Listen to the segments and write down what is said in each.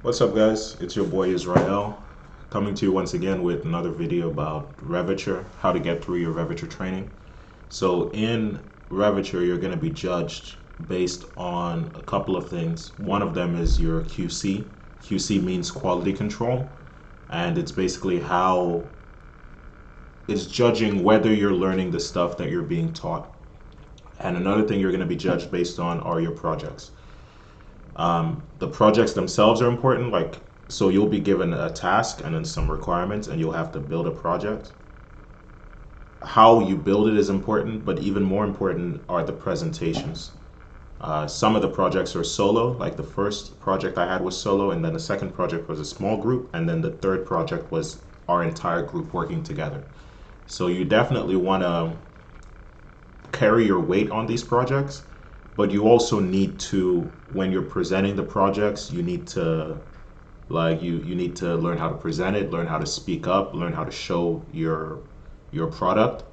What's up, guys? It's your boy Israel coming to you once again with another video about Revature, how to get through your Revature training. So in Revature, you're going to be judged based on a couple of things. One of them is your QC. QC means quality control, and it's basically how it's judging whether you're learning the stuff that you're being taught. And another thing you're going to be judged based on are your projects. The projects themselves are important, so you'll be given a task and then some requirements, and you'll have to build a project. How you build it is important, but even more important are the presentations. Some of the projects are solo, like the first project I had was solo, and then the second project was a small group, and then the third project was our entire group working together. So you definitely want to carry your weight on these projects, but you also need to, when you're presenting the projects, you need to you need to learn how to present it, learn how to speak up, learn how to show your product.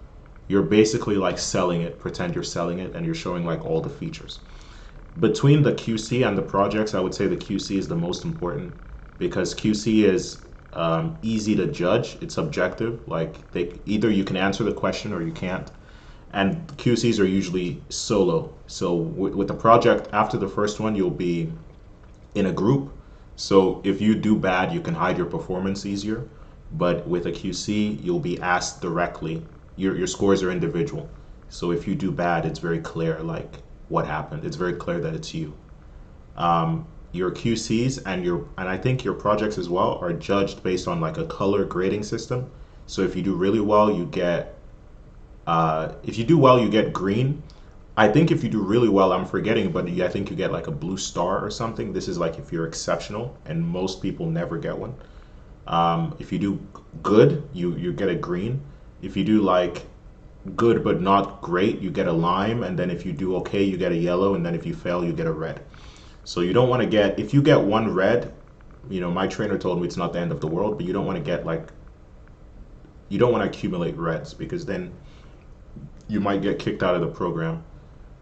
You're basically like selling it, pretend you're selling it, and you're showing like all the features. Between the QC and the projects, I would say the QC is the most important because QC is easy to judge. It's objective. Either you can answer the question or you can't. And QCs are usually solo. So with the project, after the first one, you'll be in a group. So if you do bad, you can hide your performance easier. But with a QC, you'll be asked directly. Your scores are individual. So if you do bad, it's very clear like what happened. It's very clear that it's you. Your QCs and I think your projects as well are judged based on like a color grading system. So if you do really well, you get green. I think if you do really well, I'm forgetting, but I think you get like a blue star or something. This is like if you're exceptional, and most people never get one. If you do good, you get a green. If you do like good but not great, you get a lime, and then if you do okay, you get a yellow, and then if you fail, you get a red. So you don't want to get, if you get one red, my trainer told me it's not the end of the world, but you don't want to get you don't want to accumulate reds because then you might get kicked out of the program.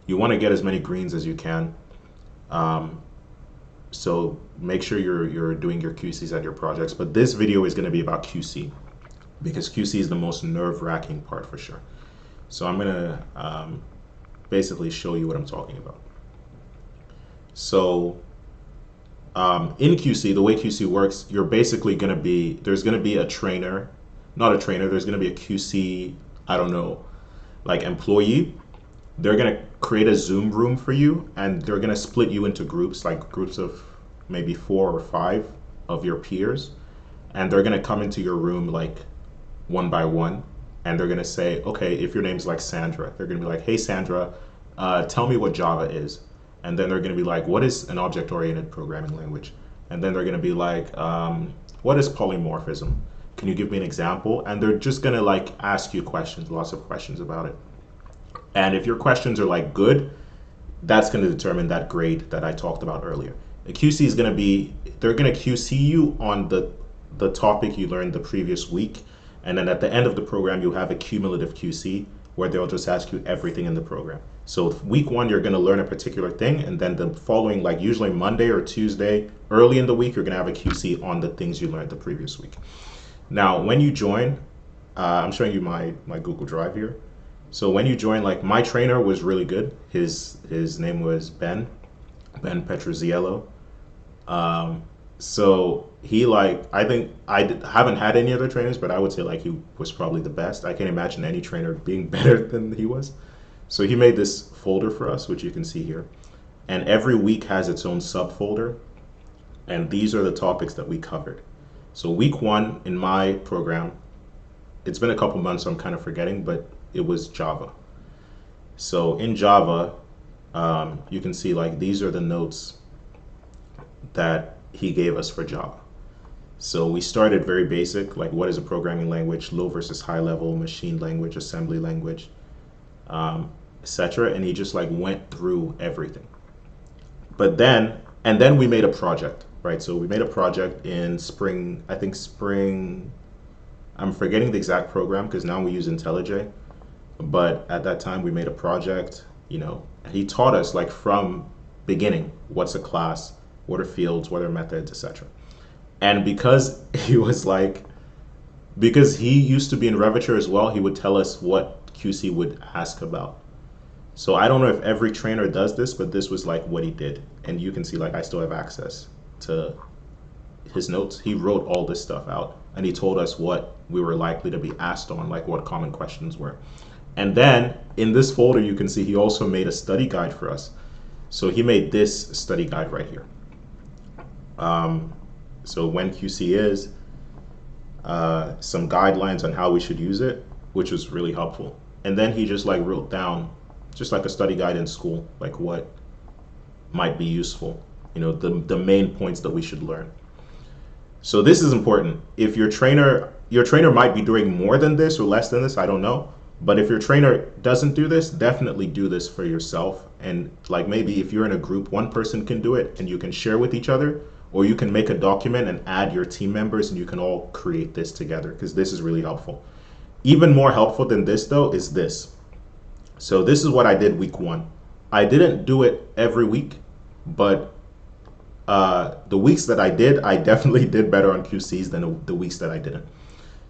You want to get as many greens as you can. So make sure you're doing your QCs at your projects. But this video is going to be about QC because QC is the most nerve-wracking part for sure. So I'm going to basically show you what I'm talking about. So in QC, the way QC works, you're basically going to be, there's going to be a trainer, not a trainer, there's going to be a QC, I don't know, like employee. They're going to create a Zoom room for you, and they're going to split you into groups, like groups of maybe 4 or 5 of your peers, and they're going to come into your room like one by one, and they're going to say, okay, if your name's like Sandra, they're going to be like, hey Sandra, tell me what Java is. And then they're going to be like, what is an object-oriented programming language? And then they're going to be like, what is polymorphism? Can you give me an example? And they're just going to like ask you questions, lots of questions about it. And if your questions are like good, that's going to determine that grade that I talked about earlier. The QC is going to be, they're going to QC you on the topic you learned the previous week. And then at the end of the program, you have a cumulative QC where they'll just ask you everything in the program. So week 1, you're going to learn a particular thing. And then the following, like usually Monday or Tuesday, early in the week, you're going to have a QC on the things you learned the previous week. Now, when you join, I'm showing you my Google Drive here. So when you join, like my trainer was really good. His name was Ben Petroziello. So he I think haven't had any other trainers, but I would say like he was probably the best. I can't imagine any trainer being better than he was. So he made this folder for us, which you can see here. And every week has its own subfolder. And these are the topics that we covered. So week 1 in my program, it's been a couple months, so I'm kind of forgetting, but it was Java. So in Java, you can see like these are the notes that he gave us for Java. So we started very basic, like what is a programming language, low versus high level, machine language, assembly language, etc. And he just like went through everything. But then we made a project, right? So we made a project in spring, I'm forgetting the exact program because now we use IntelliJ. But at that time we made a project, he taught us like from beginning, what's a class, what are fields, what are methods, etc. And because he was like, because he used to be in Revature as well, he would tell us what QC would ask about. So I don't know if every trainer does this, but this was like what he did. And you can see like I still have access to his notes. He wrote all this stuff out and he told us what we were likely to be asked on, like what common questions were. And then in this folder, you can see he also made a study guide for us. So he made this study guide right here. So when QC is, some guidelines on how we should use it, which was really helpful. And then he just like wrote down, just like a study guide in school, like what might be useful, the main points that we should learn. So this is important. If your trainer might be doing more than this or less than this, I don't know. But if your trainer doesn't do this, definitely do this for yourself. And like maybe if you're in a group, one person can do it and you can share with each other, or you can make a document and add your team members and you can all create this together, because this is really helpful. Even more helpful than this though is this. So this is what I did week 1. I didn't do it every week, but the weeks that I did, I definitely did better on QCs than the weeks that I didn't.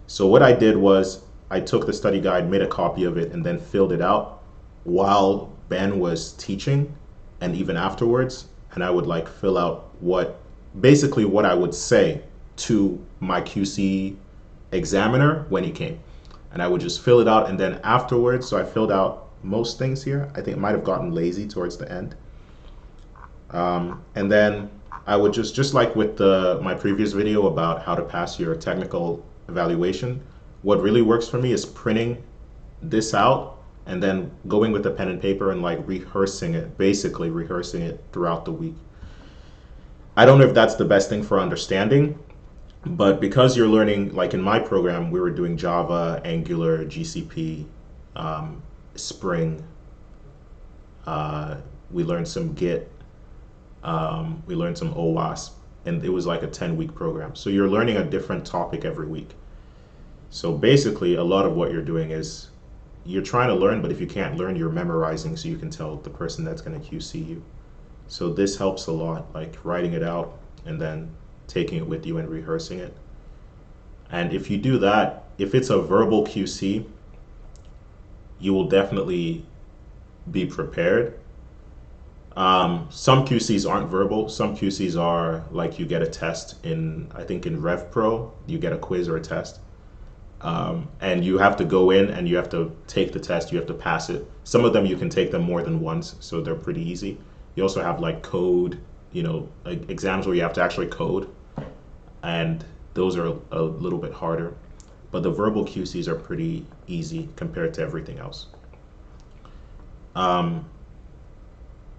So what I did was I took the study guide, made a copy of it, and then filled it out while Ben was teaching and even afterwards. And I would like fill out basically what I would say to my QC examiner when he came. And I would just fill it out, and then afterwards, so I filled out most things here. I think it might have gotten lazy towards the end. And then I would just like with my previous video about how to pass your technical evaluation, what really works for me is printing this out and then going with a pen and paper and like basically rehearsing it throughout the week. I don't know if that's the best thing for understanding, but because you're learning, like in my program, we were doing Java, Angular, GCP, Spring. We learned some Git. We learned some OWASP, and it was like a 10-week program. So you're learning a different topic every week. So basically, a lot of what you're doing is you're trying to learn, but if you can't learn, you're memorizing so you can tell the person that's going to QC you. So this helps a lot, like writing it out and then taking it with you and rehearsing it. And if you do that, if it's a verbal QC, you will definitely be prepared. Some QCs aren't verbal. Some QCs are like you get a test I think in RevPro, you get a quiz or a test. And you have to go in and you have to take the test, you have to pass it. Some of them you can take them more than once, so they're pretty easy. You also have like code, like exams where you have to actually code, and those are a little bit harder. But the verbal QCs are pretty easy compared to everything else.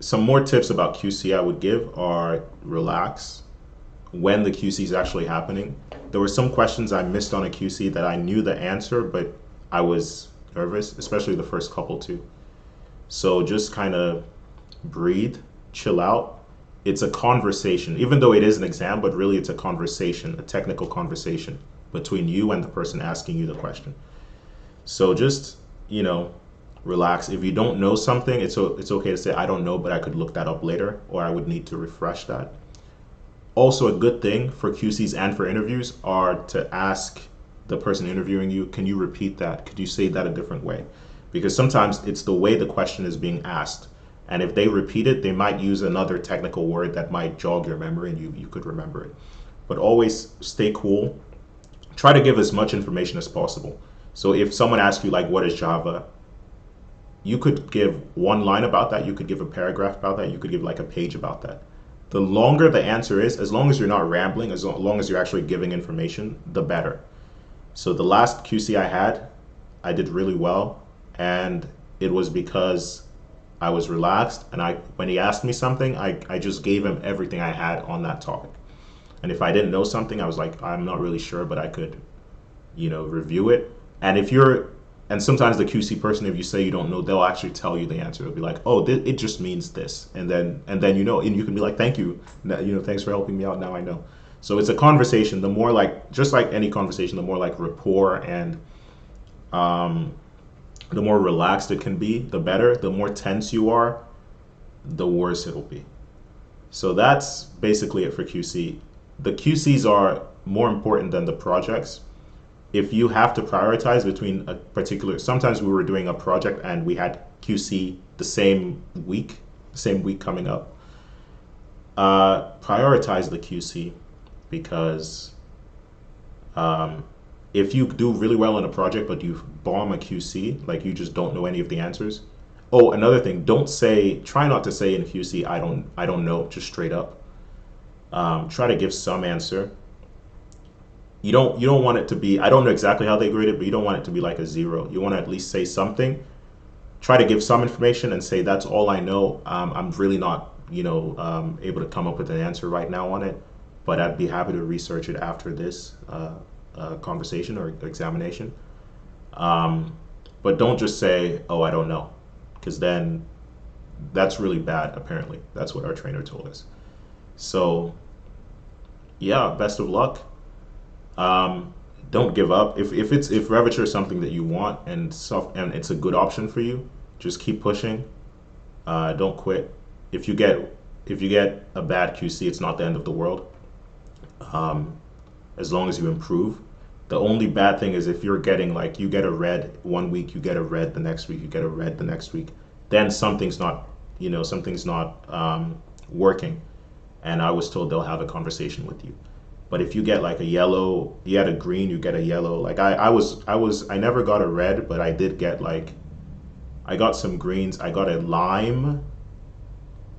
Some more tips about QC I would give are relax when the QC is actually happening. There were some questions I missed on a QC that I knew the answer, but I was nervous, especially the first couple too. So just kind of breathe, chill out. It's a conversation, even though it is an exam, but really it's a conversation, a technical conversation between you and the person asking you the question. So just, relax. If you don't know something, it's okay to say, I don't know, but I could look that up later, or I would need to refresh that. Also, a good thing for QCs and for interviews are to ask the person interviewing you, can you repeat that? Could you say that a different way? Because sometimes it's the way the question is being asked. And if they repeat it, they might use another technical word that might jog your memory and you could remember it. But always stay cool. Try to give as much information as possible. So if someone asks you like, what is Java? You could give one line about that. You could give a paragraph about that. You could give like a page about that. The longer the answer is, as long as you're not rambling, as long as you're actually giving information, the better. So the last QC I had, I did really well. And it was because I was relaxed, and when he asked me something, I just gave him everything I had on that topic. And if I didn't know something, I was like, I'm not really sure, but I could, review it. And sometimes the QC person, if you say you don't know, they'll actually tell you the answer. They'll be like, oh, it and then and you can be like, thank you, thanks for helping me out. Now I know. So it's a conversation. The more just like any conversation, the more like rapport and the more relaxed it can be, the better. The more tense you are, the worse it'll be. So that's basically it for QC. The QCs are more important than the projects. If you have to prioritize between a particular, sometimes we were doing a project and we had QC the same week coming up. Prioritize the QC because um, if you do really well in a project but you bomb a QC, like you just don't know any of the answers. Oh, another thing, try not to say in QC, I don't know, just straight up. Try to give some answer. You don't want it to be, I don't know exactly how they grade it, but you don't want it to be like a zero. You want to at least say something. Try to give some information and say that's all I know. I'm really not, able to come up with an answer right now on it, but I'd be happy to research it after this conversation or examination. Um, but don't just say, oh, I don't know, because then that's really bad. Apparently, that's what our trainer told us. So yeah, best of luck. Um, don't give up. If Revature is something that you want and it's a good option for you, just keep pushing. Don't quit. If you get if you get a bad QC, it's not the end of the world. Um, as long as you improve. The only bad thing is if you're getting like you get a red one week, you get a red the next week, you get a red the next week, then something's not working. And I was told they'll have a conversation with you. But if you get like a yellow, you had a green, you get a yellow. Like I never got a red, but I did get like, I got some greens. I got a lime,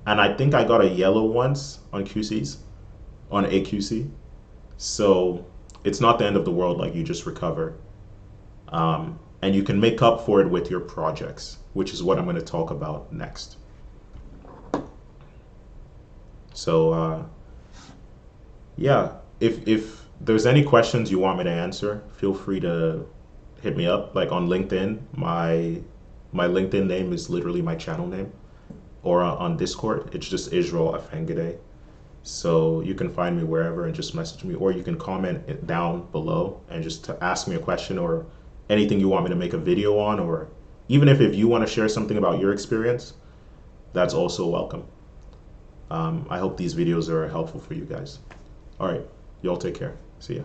and I think I got a yellow once on QCs, on AQC. So it's not the end of the world. Like you just recover, and you can make up for it with your projects, which is what I'm going to talk about next. So yeah, if there's any questions you want me to answer, feel free to hit me up. Like on LinkedIn, my LinkedIn name is literally my channel name, or on Discord, it's just Israel Afengide. So you can find me wherever and just message me, or you can comment it down below and just to ask me a question or anything you want me to make a video on, or even if you want to share something about your experience, that's also welcome. I hope these videos are helpful for you guys. All right, y'all take care. See ya.